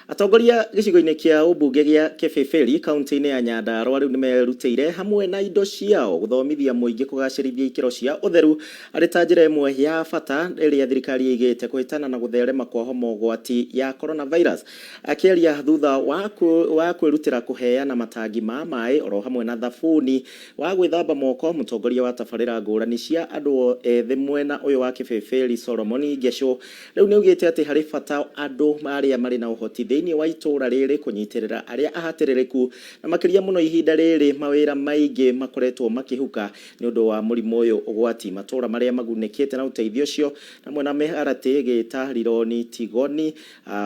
Atongoria gicigo-inĩ kia ũmbunge gĩa Kebeberi kaunti-inĩ ya Nyandarua rĩu nĩmerutĩire hamwe na indo ciao gũthomithia mũingĩ kũgacĩrithia ikiro cia utheru arĩ ta njĩra ĩmwe ya bata ĩrĩa thirikari ĩigĩte kũhĩtana na gũtherema kwa homa ũgwati ya coronavirus. Akĩaria thutha wa kwĩrutĩra kũheana matangi ma maĩ oro hamwe na thabuni wa gwĩthamba moko, mũtongoria wa tabarĩra ngũrani cia andũ ethĩ mwena ũyũ wa Kebeberi Solomon Ngesho rĩu nĩaugĩte atĩ harĩ bata andũ arĩa marĩ na ũhoti thĩinĩ wa itũra rĩrĩ kũnyitĩrĩra arĩa ahatĩrĩrĩku na makĩria mũno ihinda rĩrĩ mawĩra maingĩ makoretwo makĩhuka nĩ ũndũ wa mũrimũ ũyũ ũgwati. Matũra marĩa magunĩkĩte na ũteithio ũcio hamwe na Mĩharatĩ, Gĩta, Rironi, Tigoni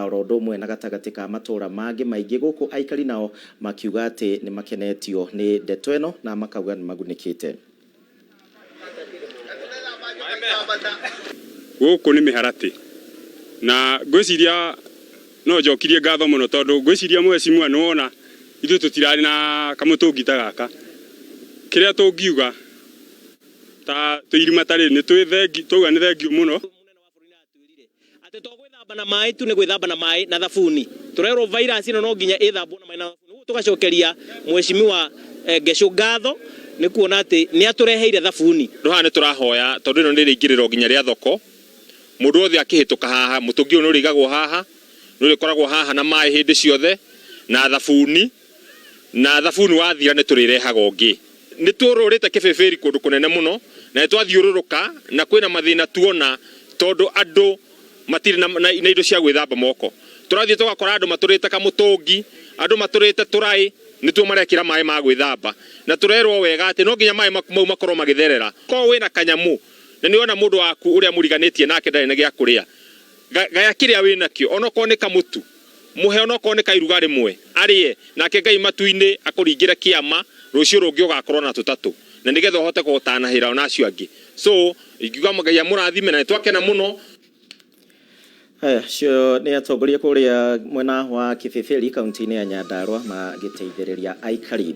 oro ũndũ ũmwe na gatagatĩ ka matũra mangĩ maingĩ gũkũ aikari nao makiuga atĩ nĩ makenetio nĩ ndeto ĩno na makauga nĩ magunĩkĩte. Gũkũ nĩ Mĩharatĩ na ngwĩciria no njokirie ngatho mũno tondũ ngwĩciria mweciria nĩwona ithuĩ tũtirarĩ na kamũtũngi ta gaka. Kĩrĩa tũngiuga ta tũirima tarĩ nĩ twauga nĩ thengiũ mũno. Atĩ tũgwĩthamba na maĩ tu nĩ gwĩthamba na maĩ na thabuni. Tũrerwo virus ĩno no nginya ĩthambwo na maĩ na thabuni. Tugacokeria mweciria Ngesho ngatho nĩ kuona atĩ nĩ atũreheire thabuni. Haha nĩ tũrahoya tondũ ĩno nĩ rĩingĩrĩro nginya rĩa thoko. Mũndũ wothe akĩhĩtũka haha mũtũngi ũyũ nĩ ũrĩigagwo haha. Nũrĩ koragwo haha na maĩ hĩndĩ ciothe na thabuni wathira nĩ tũrĩrehaga ũngĩ. Nĩ tũrũrĩte Kebeberi kũndũ kũnene mũno na twathiũrũrũka na kwĩna mathĩna tuona tondũ andũ matirĩ na indo cia gwĩthamba moko. Tũrathiĩ tũgakora andũ matũrĩte kamũtũngi, andũ matũrĩte tũraĩ nĩtuo marekĩra maĩ ma gwĩthamba na tũrerwo wega atĩ no nginya maĩ mau makorwo magĩtherera. Korwo wĩna kanyamu na nĩona mũndũ waku ũrĩa mũriganĩtie nake ndarĩ na gĩa kũrĩa, gaya kĩrĩa wĩnakĩo onokorwo nĩ kamũtu mũhe, onokorwo nĩ kairuga rĩmwe arĩe, nake Ngai matu-inĩ akũringĩre kĩama rũciũ rũngĩ ũgakorwo na tũtatũ na nĩgetha ũhote kũgũtanahĩra ona acio angĩ. So ingiuga Ngai amũrathime na nĩtwakena mũno. Cio nĩ atongoria kũrĩa mwena wa Kebeberi kaunti-inĩ ya Nyandarua magĩteithĩrĩria aikari.